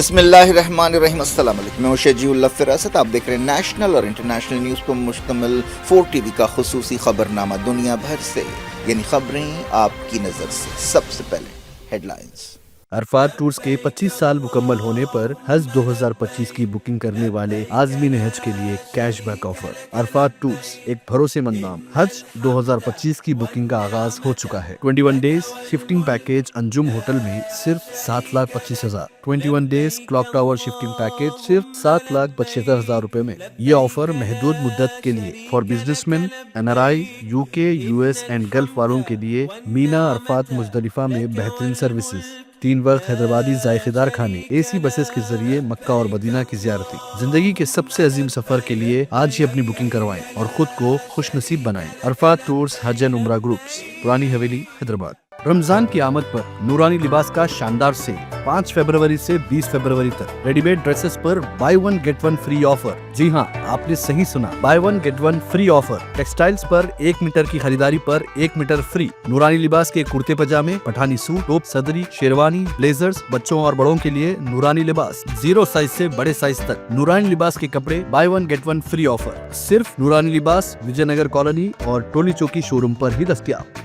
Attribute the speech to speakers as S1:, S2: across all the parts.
S1: بسم اللہ الرحمن الرحیم. السلام علیکم. میں ہوں شجیع اللہ فراست. آپ دیکھ رہے ہیں نیشنل اور انٹرنیشنل نیوز پر مشتمل 4 TV کا خصوصی خبرنامہ دنیا بھر سے، یعنی خبریں آپ کی نظر سے. سب سے پہلے ہیڈ لائنز.
S2: عرفات ٹورز کے 25 سال مکمل ہونے پر حج 2025 کی بکنگ کرنے والے عازمین حج کے لیے cash back offer. Arafat Tours ایک بھروسے مند نام. حج 2025 کی بکنگ کا آغاز ہو چکا ہے. 21 days shifting package Anjum Hotel میں صرف 7,25,000. 21 days clock tower shifting package صرف 7,75,000 روپے میں. یہ آفر محدود مدت کے لیے for business man, NRI، UK، US and golf والوں کے لیے. مینا، عرفات، مزدلفہ میں بہترین سروسز، 3 وقت حیدرآبادی ذائقہ دار کھانے، AC بسز کے ذریعے مکہ اور مدینہ کی زیارتیں. زندگی کے سب سے عظیم سفر کے لیے آج ہی اپنی بکنگ کروائیں اور خود کو خوش نصیب بنائیں. عرفات ٹورز حج اینڈ عمرہ گروپس، پرانی حویلی، حیدرآباد. رمضان کی آمد پر نورانی لباس کا شاندار سیل 5 فروری سے 20 فروری تک. ریڈی میڈ ڈریسز پر بائی 1 گیٹ 1 فری آفر. جی ہاں، آپ نے صحیح سنا، buy 1 get 1 free offer. Textiles پر 1 میٹر کی خریداری پر 1 میٹر فری. نورانی لباس کے کرتے پجامے، پٹھانی سوٹ، ٹوپ، صدری، شیروانی، بلیزرز، بچوں اور بڑوں کے لیے نورانی لباس 0 سائز سے بڑے سائز تک. نورانی لباس کے کپڑے بائی 1 گیٹ 1 فری آفر صرف نورانی لباس، وجے نگر کالونی اور ٹولی چوکی شو روم پر ہی دستیاب.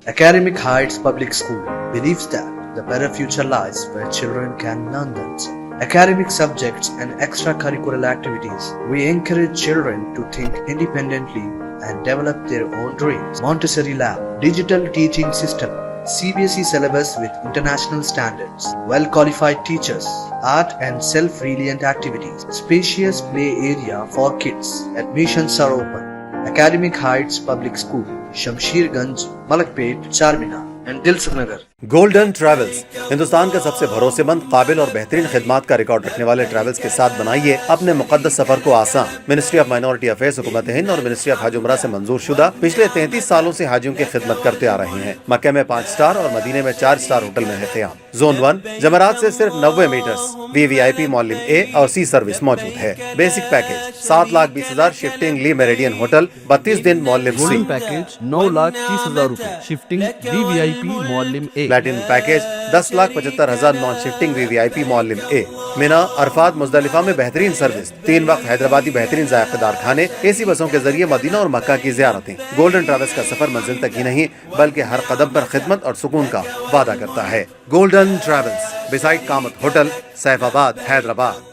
S3: Academic Heights Public School believes that the better future lies where children can learn them. Academic subjects and extracurricular activities. We encourage children to think independently and develop their own dreams. Montessori Lab, digital teaching system, CBSE syllabus with international standards, well-qualified teachers, art and self-reliant activities, spacious play area for kids. Admissions are open. Academic Heights Public School, Shamsherganj, Malakpet, Charminar and Dilsukh Nagar.
S4: Golden travels Hindustan کا سب سے بھروسے مند، قابل اور بہترین خدمات کا record رکھنے والے ٹریولز کے ساتھ بنائیے اپنے مقدس سفر کو آسان. منسٹری آف مائنورٹی افیئرز، حکومت ہند اور منسٹری آف حج عمرہ سے منظور شدہ پچھلے 33 سالوں سے حاجیوں کی خدمت کرتے آ رہے ہیں. مکہ میں 5 سٹار اور مدینے میں 4 سٹار ہوٹل میں ہے قیام. زون 1 جمرات سے صرف 90 میٹرز. VIP معلم A اور C سروس موجود ہے. بیسک پیکیج 7,20,000 شفٹنگ لی میریڈین ہوٹل، 32 دن معلم C.
S2: گولڈن پیکیج 9,30,000 روپے شفٹنگ VVIP معلم A.
S4: Platinum package 10,75,000 naan shifting VVIP معلم A. مینا، عرفات، مزدلفہ میں بہترین سروس، 3 وقت حیدرآبادی بہترین ذائقہ دار کھانے، AC بسوں کے ذریعے مدینہ اور مکہ کی زیارتیں. گولڈن ٹریولز کا سفر منزل تک ہی نہیں بلکہ ہر قدم پر خدمت اور سکون کا وعدہ کرتا ہے. گولڈن ٹریولز، بیسائڈ کامت ہوٹل، سیف آباد، حیدرآباد.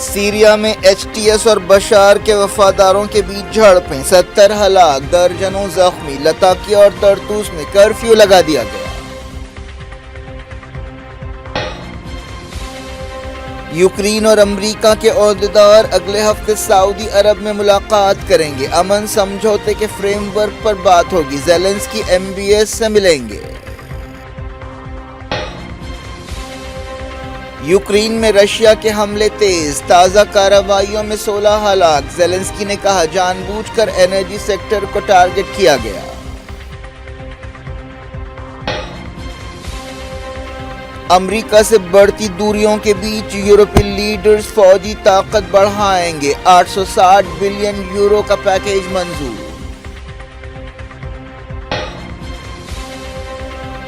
S1: سیریا میں HTS اور بشار کے وفاداروں کے بیچ جھڑپیں، 70 ہلاک، درجنوں زخمی. لتاکیہ اور طرطوس میں کرفیو لگا دیا گیا. یوکرین اور امریکہ کے عہدیدار اگلے ہفتے سعودی عرب میں ملاقات کریں گے. امن سمجھوتے کے فریم ورک پر بات ہوگی. زیلنسکی MBS سے ملیں گے. یوکرین میں رشیا کے حملے تیز، تازہ کارروائیوں میں 16 ہلاک. زیلنسکی نے کہا جان بوجھ کر انرجی سیکٹر کو ٹارگٹ کیا گیا. امریکہ سے بڑھتی دوریوں کے بیچ یورپی لیڈرز فوجی طاقت بڑھائیں گے. 860 بلین یورو کا پیکیج منظور.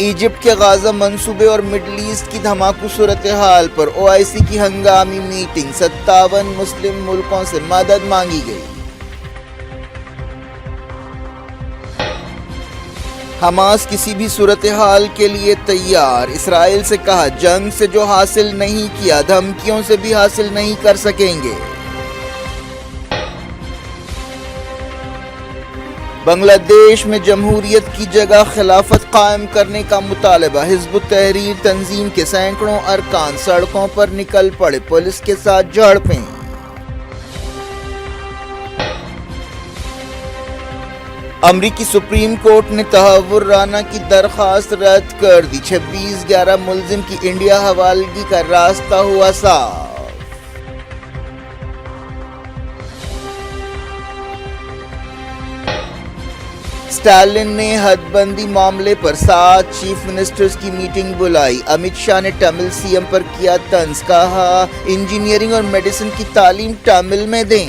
S1: ایجپٹ کے غازہ منصوبے اور مڈل ایسٹ کی دھماکو صورتحال پر OIC کی ہنگامی میٹنگ. 57 مسلم ملکوں سے مدد مانگی گئی. حماس کسی بھی صورتحال کے لیے تیار. اسرائیل سے کہا جنگ سے جو حاصل نہیں کیا دھمکیوں سے بھی حاصل نہیں کر سکیں گے. بنگلہ دیش میں جمہوریت کی جگہ خلافت قائم کرنے کا مطالبہ. حزب التحریر تنظیم کے سینکڑوں ارکان سڑکوں پر نکل پڑے. پولیس کے ساتھ جھڑپیں. امریکی سپریم کورٹ نے تحور رانا کی درخواست رد کر دی. 26/11 ملزم کی انڈیا حوالگی کا راستہ ہوا صاف. اسٹالن نے حد بندی معاملے پر 7 چیف منسٹرز کی میٹنگ بلائی. امت شاہ نے ٹامل CM پر کیا طنز، کہا انجینئرنگ اور میڈیسن کی تعلیم ٹامل میں دیں.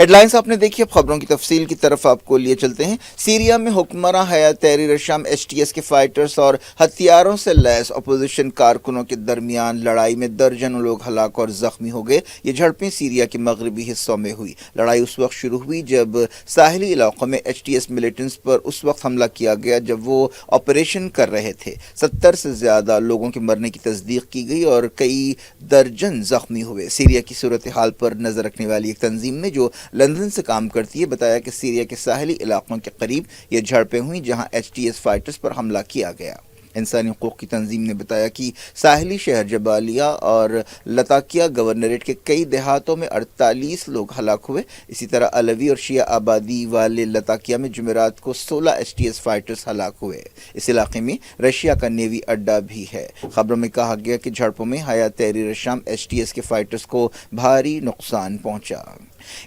S1: हेड लाइन्स आपने देखी, अब खबरों की तफसील की तरफ आपको लिए चलते हैं। सीरिया में हुक्मरान हयात तहरीर शाम HTS के फाइटर्स और हथियारों से लैस अपोजिशन कारकुनों के दरमियान लड़ाई में दर्जनों लोग हलाक और जख्मी हो गए। ये झड़पें सीरिया के मगरबी हिस्सों में हुई। लड़ाई उस वक्त शुरू हुई जब साहिली इलाकों में HTS मिलिटेंट्स पर उस वक्त हमला किया गया जब वो ऑपरेशन कर रहे थे। 70 से ज़्यादा लोगों के मरने की तस्दीक की गई और कई दर्जन जख्मी हुए। सीरिया की सूरत हाल पर नज़र रखने वाली एक तंजीम ने जो लंदन से काम करती है बताया कि सीरिया के साहिली इलाकों के करीब ये झड़पें हुई जहां HTS फाइटर्स पर हमला किया गया। इंसानी हुकूक की तंजीम ने बताया कि साहिली शहर जबालिया और लताकिया गवर्नरेट के कई देहातों में 48 लोग हलाक हुए। इसी तरह अलवी और शिया आबादी वाले लताकिया में जुमेरात को 16 HTS फाइटर्स हलाक हुए। इस इलाके में रशिया का नेवी अड्डा भी है। खबरों में कहा गया कि झड़पों में हयात तहरीर शाम HTS के फाइटर्स को भारी नुकसान पहुंचा।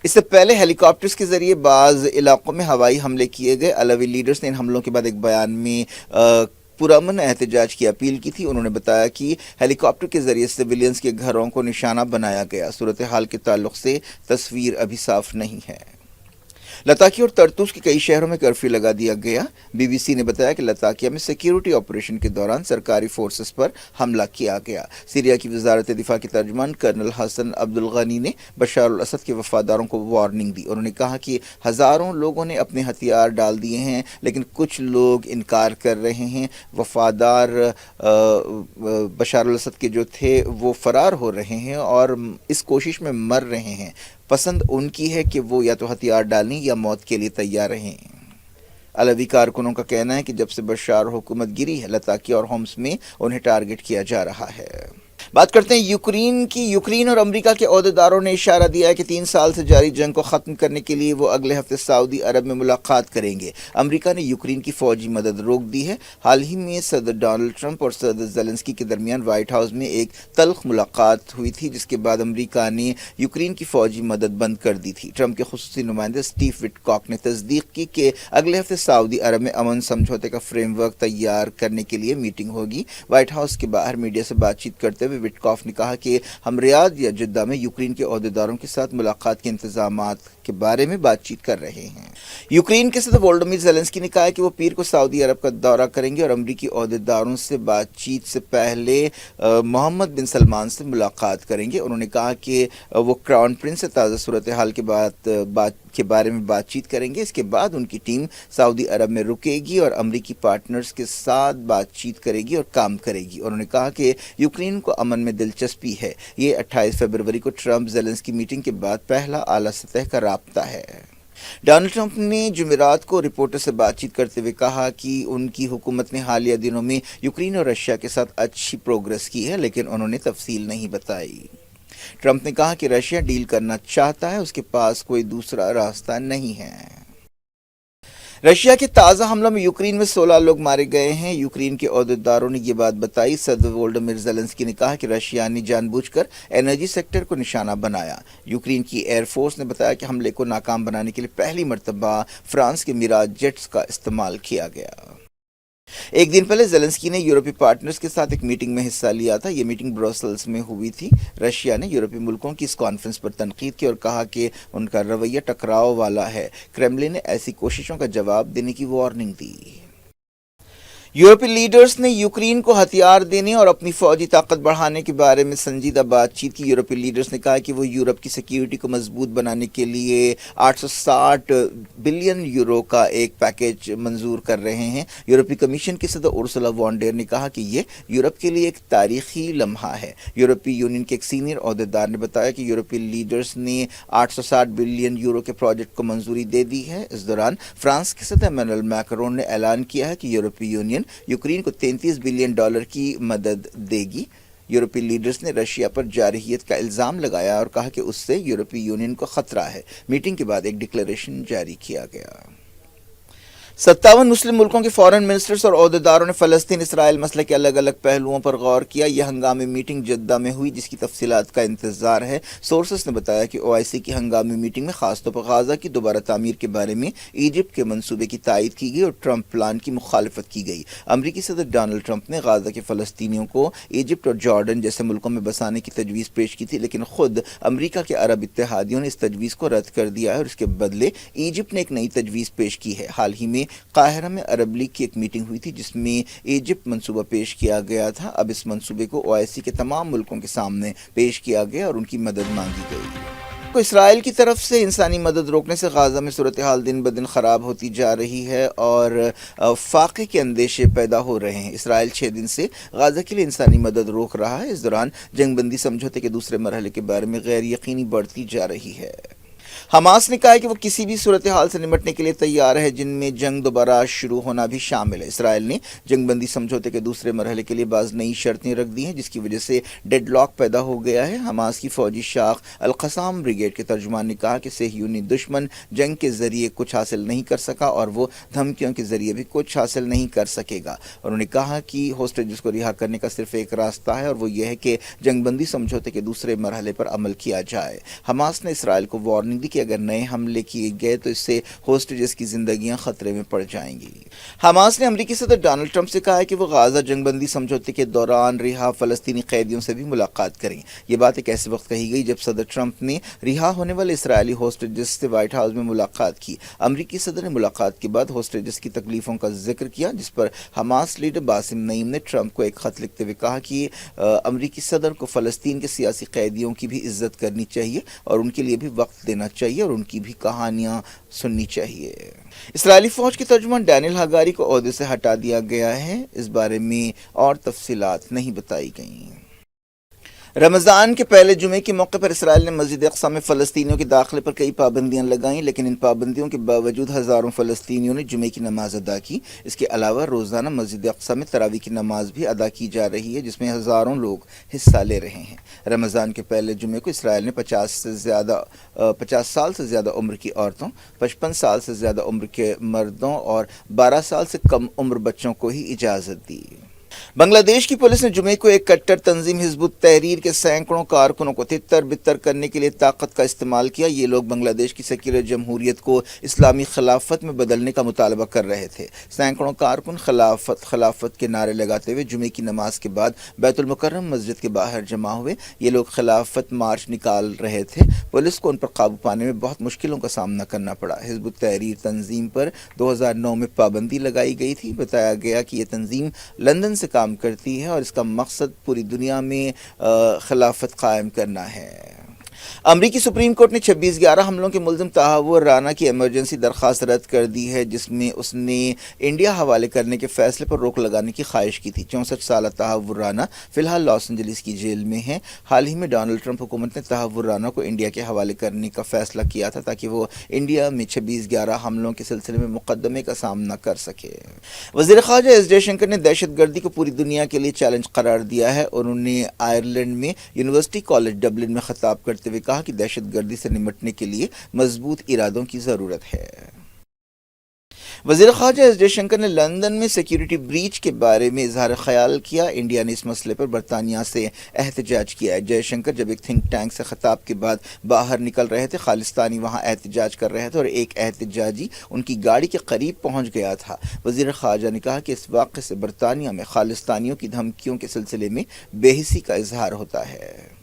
S1: इससे पहले हेलीकॉप्टर्स के जरिए बाज़ इलाकों में हवाई हमले किए गए। अलवी लीडर्स ने इन हमलों के बाद एक बयान में पुरअमन एहतजाज की अपील की थी। उन्होंने बताया कि हेलीकॉप्टर के जरिए सिविलियंस के घरों को निशाना बनाया गया। सूरत हाल के ताल्लुक से तस्वीर अभी साफ नहीं है। लताकिया और तरतूस के कई शहरों में कर्फ्यू लगा दिया गया। BBC ने बताया कि लताकिया में सिक्योरिटी ऑपरेशन के दौरान सरकारी फोर्सेस पर हमला किया गया। सीरिया की वजारत दिफा के तर्जमान कर्नल हसन अब्दुल गनी ने बशार अल असद के वफादारों को वार्निंग दी। उन्होंने कहा कि हज़ारों लोगों ने अपने हथियार डाल दिए हैं लेकिन कुछ लोग इनकार कर रहे हैं। वफादार बशार अल असद के जो थे वो फरार हो रहे हैं और इस कोशिश में मर रहे हैं। पसंद उनकी है कि वो या तो हथियार डालें या मौत के लिए तैयार रहें। अलवी कारकुनों का कहना है कि जब से बशार हुकूमत गिरी है लताकिया और होम्स में उन्हें टारगेट किया जा रहा है। बात करते हैं यूक्रेन की। यूक्रेन और अमेरिका के ओहदेदारों ने इशारा दिया है कि 3 साल से जारी जंग को ख़त्म करने के लिए वो अगले हफ्ते सऊदी अरब में मुलाकात करेंगे। अमेरिका ने यूक्रेन की फ़ौजी मदद रोक दी है। हाल ही में सदर डोनाल्ड ट्रंप और सदर ज़ेलेंस्की के दरमियान वाइट हाउस में एक तल्ख मुलाकात हुई थी जिसके बाद अमेरिका ने यूक्रेन की फ़ौजी मदद बंद कर दी थी। ट्रंप के खुसूसी नुमाइंदे स्टीव विटकॉक ने तस्दीक की कि अगले हफ्ते सऊदी अरब में अमन समझौते का फ्रेमवर्क तैयार करने के लिए मीटिंग होगी। वाइट हाउस के बाहर मीडिया से बातचीत करते हुए विटकॉफ ने कहा कि हम रियाद या जिद्दा में यूक्रेन के ओहदेदारों के साथ मुलाकात के इंतजामात के बारे में बातचीत कर रहे हैं। यूक्रेन के सदर वोलोडिमीर ज़ेलेंस्की ने कहा है कि वो पीर को सऊदी अरब का दौरा करेंगे और अमरीकी ओहदेदारों से बातचीत से पहले मोहम्मद बिन सलमान से मुलाकात करेंगे। उन्होंने कहा कि वो क्राउन प्रिंस से ताज़ा सूरत हाल के बारे में बातचीत करेंगे। इसके बाद उनकी टीम सऊदी अरब में रुकेगी और अमरीकी पार्टनर्स के साथ बातचीत करेगी और काम करेगी। उन्होंने कहा कि यूक्रेन को अमन में दिलचस्पी है। ये 28 फरवरी को ट्रंप ज़ेलेंस्की मीटिंग के बाद पहला आला सतह का राब्ता है। डोनाल्ड ट्रंप ने जुमेरात को रिपोर्टर से बातचीत करते हुए कहा कि उनकी हुकूमत ने हालिया दिनों में यूक्रेन और रशिया के साथ अच्छी प्रोग्रेस की है लेकिन उन्होंने तफसील नहीं बताई। ट्रंप ने कहा कि रशिया डील करना चाहता है, उसके पास कोई दूसरा रास्ता नहीं है। रशिया के ताज़ा हमलों में यूक्रेन में 16 लोग मारे गए हैं। यूक्रेन के ओहदेदारों ने ये बात बताई। सदर वोलोडिमीर ज़ेलेंस्की ने कहा कि रशिया ने जानबूझकर एनर्जी सेक्टर को निशाना बनाया। यूक्रेन की एयरफोर्स ने बताया कि हमले को नाकाम बनाने के लिए पहली मरतबा फ्रांस के मिराज जेट्स का इस्तेमाल किया गया। एक दिन पहले ज़ेलेंस्की ने यूरोपीय पार्टनर्स के साथ एक मीटिंग में हिस्सा लिया था। ये मीटिंग ब्रसेल्स में हुई थी। रशिया ने यूरोपीय मुल्कों की इस कॉन्फ्रेंस पर तनकीद की और कहा कि उनका रवैया टकराव वाला है। क्रेमलिन ने ऐसी कोशिशों का जवाब देने की वार्निंग दी। यूरोपीय लीडर्स ने यूक्रेन को हथियार देने और अपनी फौजी ताकत बढ़ाने के बारे में संजीदा बातचीत की। यूरोपीय लीडर्स ने कहा कि वो यूरोप की सिक्योरिटी को मजबूत बनाने के लिए 860 बिलियन यूरो का एक पैकेज मंजूर कर रहे हैं। यूरोपीय कमीशन की सदर उर्सुला वॉन डेर ने कहा कि ये यूरोप के लिए एक तारीखी लम्हा है। यूरोपीय यूनियन के एक सीनियर ओहदेदार ने बताया कि यूरोपीय लीडर्स ने 860 बिलियन यूरो के प्रोजेक्ट को मंजूरी दे दी है। इस दौरान फ्रांस के सदर इमैनुअल मैक्रोन ने ऐलान किया है कि यूरोपीय यूनियन यूक्रेन को $33 बिलियन की मदद देगी। यूरोपीय लीडर्स ने रशिया पर जारहियत का इल्ज़ाम लगाया और कहा कि उससे यूरोपीय यूनियन को खतरा है। मीटिंग के बाद एक डिक्लेरेशन जारी किया गया। 57 मुस्लिम मुल्कों के फॉरेन मिनिस्टर्स और ओहदेदारों ने फ़लस्तीन इसराइल मसले के अलग अलग पहलुओं पर गौर किया। यह हंगामी मीटिंग जद्दा में हुई, जिसकी तफसीलात का इंतजार है। सोर्सेस ने बताया कि OIC की हंगामी मीटिंग में खासतौर पर गाजा की दोबारा तामीर के बारे में इजिप्ट के मंसूबे की तायद की गई और ट्रंप प्लान की मुखालफत की गई। अमरीकी सदर डोनाल्ड ट्रंप ने गाजा के फ़लस्तीनियों को इजिप्ट और जॉर्डन जैसे मुल्कों में बसाने की तजवीज़ पेश की थी, लेकिन खुद अमरीका के अरब इत्तेहादियों ने इस तजवीज़ को रद्द कर दिया है और इसके बदले इजिप्ट ने एक नई तजवीज़ पेश की है। हाल ही में काहिरा में अरब लीग की एक मीटिंग हुई थी, जिसमें इजिप्ट मंसूबा पेश किया गया था। अब इस मंसूबे को OIC के तमाम मुल्कों के सामने पेश किया गया और उनकी मदद मांगी गई। तो इसराइल की तरफ से इंसानी मदद रोकने से गाजा में सूरत हाल दिन ब दिन ख़राब होती जा रही है और फाके के अंदेशे पैदा हो रहे हैं। इसराइल 6 दिन से गाजा के लिए इंसानी मदद रोक रहा है। इस दौरान जंगबंदी समझौते के दूसरे मरहले के बारे में गैर यकीनी बढ़ती जा रही है। हमास ने कहा है कि वो किसी भी सूरत हाल से निपटने के लिए तैयार है, जिनमें जंग दोबारा शुरू होना भी शामिल है। इसराइल ने जंगबंदी समझौते के दूसरे मरहले के लिए बाज़ नई शर्तें रख दी हैं, जिसकी वजह से डेडलॉक पैदा हो गया है। हमास की फौजी शाख अल-क़साम ब्रिगेड के तर्जुमान ने कहा कि सेहयूनी दुश्मन जंग के ज़रिए कुछ हासिल नहीं कर सका और वो धमकियों के ज़रिए भी कुछ हासिल नहीं कर सकेगा। उन्होंने कहा कि होस्टेजेस को रिहा करने का सिर्फ एक रास्ता है और वो ये है कि जंगबंदी समझौते के दूसरे मरहले पर अमल किया जाए। हमास ने इसराइल को वार्निंग दी कि अगर नए हमले किए गए तो इससे होस्टेजेस की जिंदगियां खतरे में पड़ जाएंगी। हमास ने अमेरिकी सदर डोनाल्ड ट्रंप से कहा है कि वो गाजा जंगबंदी समझौते के दौरान रिहा फ़लस्तीनी कैदियों से भी मुलाकात करें। ये बात एक ऐसे वक्त कही गई जब सदर ट्रंप ने रिहा होने वाले इसराइली होस्टेजेस से व्हाइट हाउस में मुलाकात की। अमेरिकी सदर ने मुलाकात के बाद होस्टेजेस की तकलीफों का जिक्र किया, जिस पर हमास लीडर बासिम नईम ने ट्रंप को एक खत लिखते हुए कहा कि अमेरिकी सदर को फ़लस्तीन के सियासी कैदियों की भी इज्जत करनी चाहिए और उनके लिए भी वक्त देना चाहिए और उनकी भी कहानियां सुननी चाहिए। इसराइली फौज के तर्जुमान डैनियल हगारी को ओहदे से हटा दिया गया है। इस बारे में और तफसीलात नहीं बताई गई। रमज़ान के पहले जुमे के मौके पर इसराइल ने मस्जिद अक़सा में फ़लस्तीनियों के दाखिले पर कई पाबंदियां लगाईं, लेकिन इन पाबंदियों के बावजूद हज़ारों फ़लस्तीनियों ने जुमे की नमाज अदा की। इसके अलावा रोज़ाना मस्जिद अक़सा में तरावी की नमाज भी अदा की जा रही है, जिसमें हज़ारों लोग हिस्सा ले रहे हैं। रमज़ान के पहले जुमे को इसराइल ने 50 साल से ज़्यादा उम्र की औरतों, 55 साल से ज़्यादा उम्र के मर्दों और 12 साल से कम उम्र बच्चों को ही इजाज़त दी। बांग्लादेश की पुलिस ने जुमे को एक कट्टर तंजीम हिज़्बुत तहरीर के सैकड़ों कारकुनों को तितर बितर करने के लिए ताकत का इस्तेमाल किया। ये लोग बांग्लादेश की सेक्युलर जमहूरियत को इस्लामी खिलाफत में बदलने का मुतालबा कर रहे थे। सैकड़ों कारकुन खिलाफत के नारे लगाते हुए जुमे की नमाज के बाद बैतुल मुकर्रम मस्जिद के बाहर जमा हुए। ये लोग खिलाफत मार्च निकाल रहे थे। पुलिस को उन पर काबू पाने में बहुत मुश्किलों का सामना करना पड़ा। हिज़्बुत तहरीर तंजीम पर 2009 में पाबंदी लगाई गई थी। बताया गया कि यह तंजीम लंदन से काम करती है और इसका मकसद पूरी दुनिया में खिलाफत कायम करना है। अमरीकी सुप्रीम कोर्ट ने 26/11 हमलों के मुल्ज़िम तहावुर राना की इमरजेंसी दरख्वास्त रद्द कर दी है, जिसमें उसने इंडिया हवाले करने के फैसले पर रोक लगाने की ख्वाहिश की थी। 64 साल तहावुर राना फिलहाल लॉस एंजलिस की जेल में है। हाल ही में डोनाल्ड ट्रंप हुकूमत ने तहावुर राना को इंडिया के हवाले करने का फैसला किया था, ताकि वो इंडिया में 26/11 हमलों के सिलसिले में मुकदमे का सामना कर सके। वज़ीर ख़ारजा एस जयशंकर ने दहशतगर्दी को पूरी दुनिया के लिए चैलेंज करार दिया है। उन्होंने आयरलैंड में यूनिवर्सिटी कॉलेज डबलिन में खिताब करते हुए कहा कि दहशतगर्दी से निपटने के लिए मजबूत इरादों की ज़रूरत है। वज़ीर ख़ारजा एस जयशंकर ने लंदन में सिक्योरिटी ब्रीच के बारे में इजहार ख्याल किया। इंडिया ने इस मसले पर बरतानिया से एहतजाज किया है। जयशंकर जब एक थिंक टैंक से खिताब के बाद बाहर निकल रहे थे, खालिस्तानी वहां एहतजाज कर रहे थे और एक एहतजाजी उनकी गाड़ी के करीब पहुंच गया था। वज़ीर ख़ारजा ने कहा कि इस वाक़े से बरतानिया में खालिस्तानियों की धमकियों के सिलसिले में बेहिसी का इजहार होता है।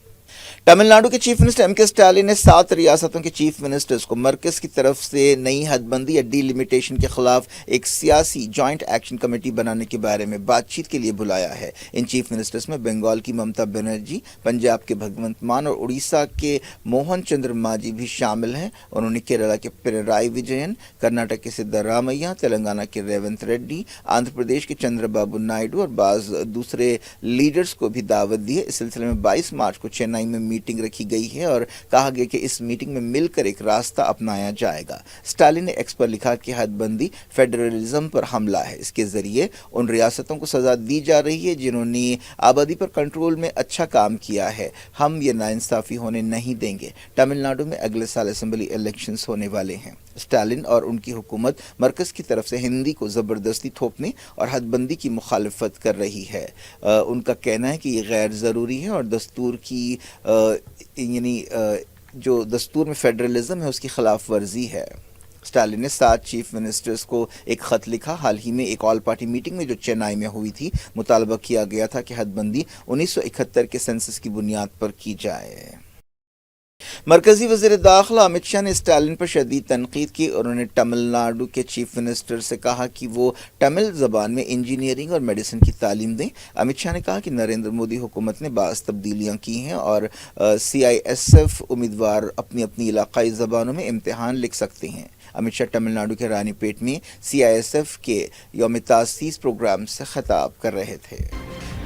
S1: तमिलनाडु के चीफ मिनिस्टर एम के स्टालिन ने 7 रियासतों के चीफ मिनिस्टर्स को मरकज़ की तरफ से नई हदबंदी या डीलिमिटेशन के खिलाफ एक सियासी जॉइंट एक्शन कमेटी बनाने के बारे में बातचीत के लिए बुलाया है। इन चीफ मिनिस्टर्स में बंगाल की ममता बनर्जी, पंजाब के भगवंत मान और उड़ीसा के मोहन चंद्र मांझी भी शामिल हैं। उन्होंने केरला के पिनराई विजयन, कर्नाटक के सिद्धरामैया, तेलंगाना के रेवंत रेड्डी, आंध्र प्रदेश के चंद्रबाबू नायडू और बाज़ दूसरे लीडर्स को भी दावत दी है। इस सिलसिले में 22 मार्च को चेन्नई में میٹنگ رکھی گئی ہے اور کہا گیا کہ اس میٹنگ میں مل کر ایک راستہ اپنایا جائے گا۔ اسٹالن نے ایکس پر لکھا کہ حد بندی فیڈرلزم پر حملہ ہے، اس کے ذریعے ان ریاستوں کو سزا دی جا رہی ہے جنہوں نے آبادی پر کنٹرول میں اچھا کام کیا ہے، ہم یہ ناانصافی ہونے نہیں دیں گے۔ تمل ناڈو میں اگلے سال اسمبلی الیکشنز ہونے والے ہیں۔ اسٹالن اور ان کی حکومت مرکز کی طرف سے ہندی کو زبردستی تھوپنے اور حد بندی کی مخالفت کر رہی ہے۔ ان کا کہنا ہے کہ یہ غیر ضروری ہے اور دستور کی جو دستور میں فیڈرلزم ہے اس کی خلاف ورزی ہے۔ اسٹالن نے 7 چیف منسٹرز کو ایک خط لکھا۔ حال ہی میں ایک آل پارٹی میٹنگ میں جو چنئی میں ہوئی تھی، مطالبہ کیا گیا تھا کہ حد بندی 1971 کے سینسس کی بنیاد پر کی جائے۔ مرکزی وزیر داخلہ امت شاہ نے اسٹالن پر شدید تنقید کی اور انہوں نے تمل ناڈو کے چیف منسٹر سے کہا کہ وہ تمل زبان میں انجینئرنگ اور میڈیسن کی تعلیم دیں۔ امت شاہ نے کہا کہ نریندر مودی حکومت نے بعض تبدیلیاں کی ہیں اور CISF امیدوار اپنی اپنی علاقائی زبانوں میں امتحان لکھ سکتے ہیں۔ امت شاہ تمل ناڈو کے رانی پیٹ میں CISF کے یوم تاسیس پروگرام سے خطاب کر رہے تھے۔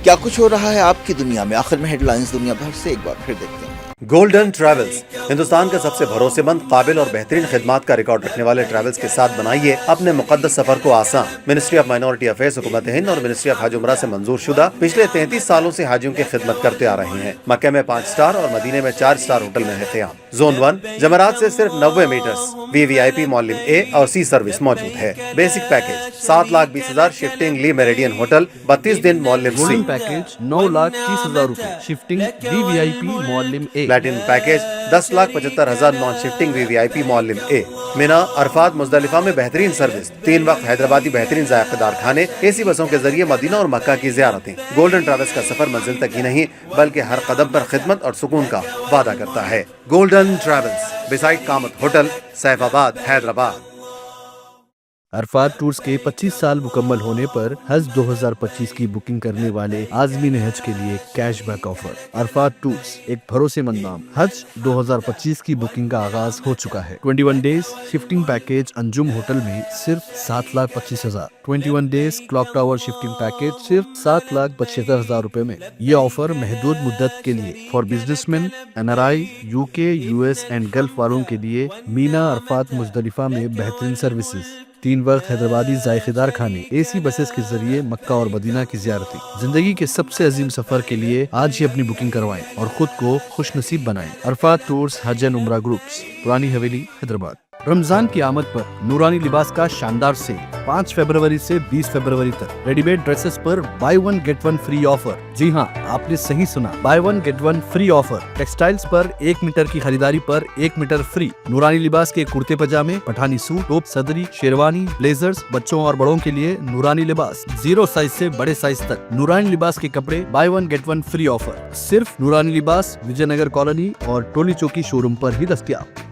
S1: کیا کچھ ہو رہا ہے آپ کی دنیا میں؟ آخر میں ہیڈ لائنز دنیا بھر سے ایک بار پھر دیکھتے ہیں۔
S4: گولڈن ٹریولز ہندوستان کا سب سے بھروسے مند، قابل اور بہترین خدمات کا ریکارڈ رکھنے والے ٹریولز کے ساتھ بنائیے اپنے مقدس سفر کو آسان۔ منسٹری آف مائنورٹی افیئرز حکومت ہند اور منسٹری آف حج عمرہ سے منظور شدہ پچھلے 33 سالوں سے حاجیوں کی خدمت کرتے آ رہے ہیں۔ مکہ میں 5 سٹار اور مدینے میں 4 سٹار ہوٹل میں ہے قیام۔ زون 1 جمعرات سے صرف 90 میٹرز VIP معلم A اور C سروس موجود ہے۔ بیسک پیکیج 7,20,000 شفٹنگ لی میریڈین ہوٹل، 32 دن معلم C۔
S2: گولڈن پیکیج 9,30,000 روپے شفٹنگ VVIP معلم A۔
S4: Platinum package 10,75,000 naan shifting VVIP معلم A۔ مینا، عرفات، مزدلفہ میں بہترین سروس، 3 وقت حیدرآبادی بہترین ذائقہ دار کھانے، AC بسوں کے ذریعے مدینہ اور مکہ کی زیارتیں۔ گولڈن ٹریولز کا سفر منزل تک ہی نہیں بلکہ ہر قدم پر خدمت اور سکون کا وعدہ کرتا ہے۔ گولڈن ٹریولز، بیسائڈ کامت ہوٹل، سیف آباد، حیدرآباد۔
S2: عرفات ٹورز کے 25 سال مکمل ہونے پر حج 2025 کی بکنگ کرنے والے عازمین حج کے لیے cash back offer. Arafat Tours ایک بھروسے مند نام۔ حج 2025 کی بکنگ کا آغاز ہو چکا ہے۔ 21 days shifting package Anjum Hotel میں صرف 7,25,000۔ 21 days clock tower shifting package صرف 7,75,000 روپے میں۔ یہ آفر محدود مدت کے لیے for business man, NRI، UK، US and golf والوں کے لیے۔ مینا، عرفات، مزدلفہ میں بہترین سروسز، 3 وقت حیدرآبادی ذائقہ دار کھانے، AC بسز کے ذریعے مکہ اور مدینہ کی زیارتیں۔ زندگی کے سب سے عظیم سفر کے لیے آج ہی اپنی بکنگ کروائیں اور خود کو خوش نصیب بنائیں۔ عرفات ٹورز حج اینڈ عمرہ گروپس، پرانی حویلی، حیدرآباد۔ رمضان کی آمد پر نورانی لباس کا شاندار سیل 5 فروری سے 20 فروری تک۔ ریڈی میڈ ڈریسز پر بائی 1 گیٹ 1 فری آفر۔ جی ہاں، آپ نے صحیح سنا، buy 1 get 1 free offer. Textiles پر 1 میٹر کی خریداری پر 1 میٹر فری۔ نورانی لباس کے کرتے پجامے، پٹھانی سوٹ، ٹوپ، صدری، شیروانی، بلیزرز، بچوں اور بڑوں کے لیے نورانی لباس، 0 سائز سے بڑے سائز تک۔ نورانی لباس کے کپڑے بائی 1 گیٹ 1 فری آفر صرف نورانی لباس، وجے نگر کالونی اور ٹولی چوکی شو روم پر ہی دستیاب۔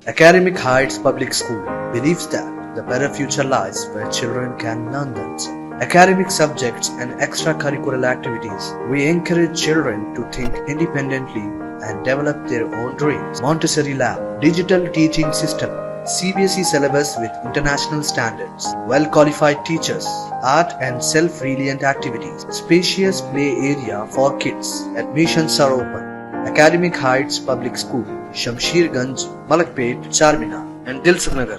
S3: Academic Heights Public School believes that the better future lies where children can learn themselves. Academic subjects and extracurricular activities. We encourage children to think independently and develop their own dreams. Montessori Lab, digital teaching system, CBSE syllabus with international standards, well-qualified teachers, art and self-reliant activities, spacious play area for kids. Admissions are open. Academic Heights Public School, Shamsher Ganj, Malakpet, Charminar and Dilsukh Nagar.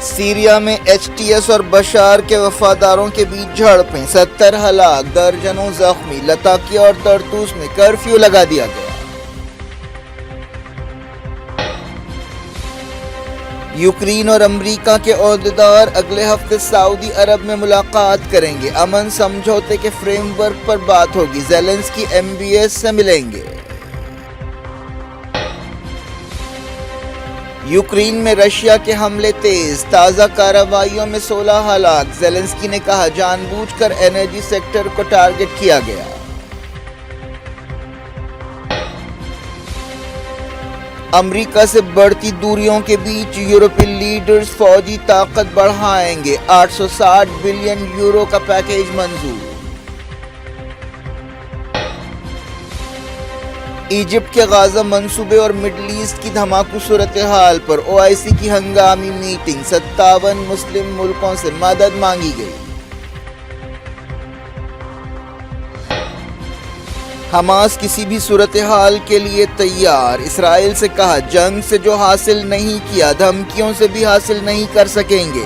S1: Syria میں HTS اور بشار کے وفاداروں کے بیچ جھڑپیں، 70 ہلاک، درجنوں زخمی، لتاکیہ اور طرطوس میں curfew لگا دیا گیا۔ یوکرین اور امریکہ کے عہدیدار اگلے ہفتے سعودی عرب میں ملاقات کریں گے۔ امن سمجھوتے کے فریم ورک پر بات ہوگی۔ زیلنسکی MBS سے ملیں گے۔ یوکرین میں رشیا کے حملے تیز، تازہ کارروائیوں میں 16 ہلاک۔ زیلنسکی نے کہا جان بوجھ کر انرجی سیکٹر کو ٹارگٹ کیا گیا۔ امریکہ سے بڑھتی دوریوں کے بیچ یورپی لیڈرز فوجی طاقت بڑھائیں گے۔ 860 بلین یورو کا پیکیج منظور۔ ایجپٹ کے غزہ منصوبے اور مڈل ایسٹ کی دھماکو صورتحال پر OIC کی ہنگامی میٹنگ، 57 مسلم ملکوں سے مدد مانگی گئی۔ حماس کسی بھی صورتحال کے لیے تیار، اسرائیل سے کہا جنگ سے جو حاصل نہیں کیا دھمکیوں سے بھی حاصل نہیں کر سکیں گے۔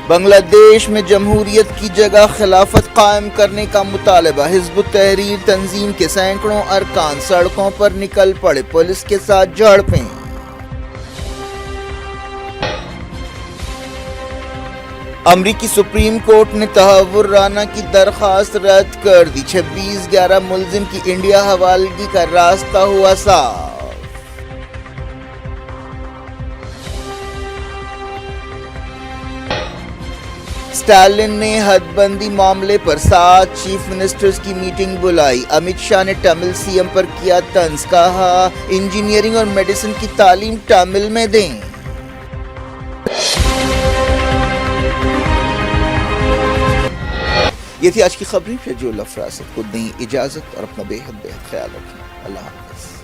S1: بنگلہ دیش میں جمہوریت کی جگہ خلافت قائم کرنے کا مطالبہ، حزب التحریر تنظیم کے سینکڑوں ارکان سڑکوں پر نکل پڑے، پولیس کے ساتھ جھڑپیں۔ امریکی سپریم کورٹ نے تحور رانا کی درخواست رد کر دی، 26/11 ملزم کی انڈیا حوالگی کا راستہ ہوا صاف۔ اسٹالن نے حد بندی معاملے پر 7 چیف منسٹرز کی میٹنگ بلائی، امت شاہ نے ٹامل سی ایم پر کیا طنز، کہا انجینئرنگ اور میڈیسن کی تعلیم ٹامل میں دیں۔ یہ تھی آج کی خبریں۔ شجیع اللہ فراست کو دیں اجازت اور اپنا بے حد خیال رکھیں۔ اللہ حافظ۔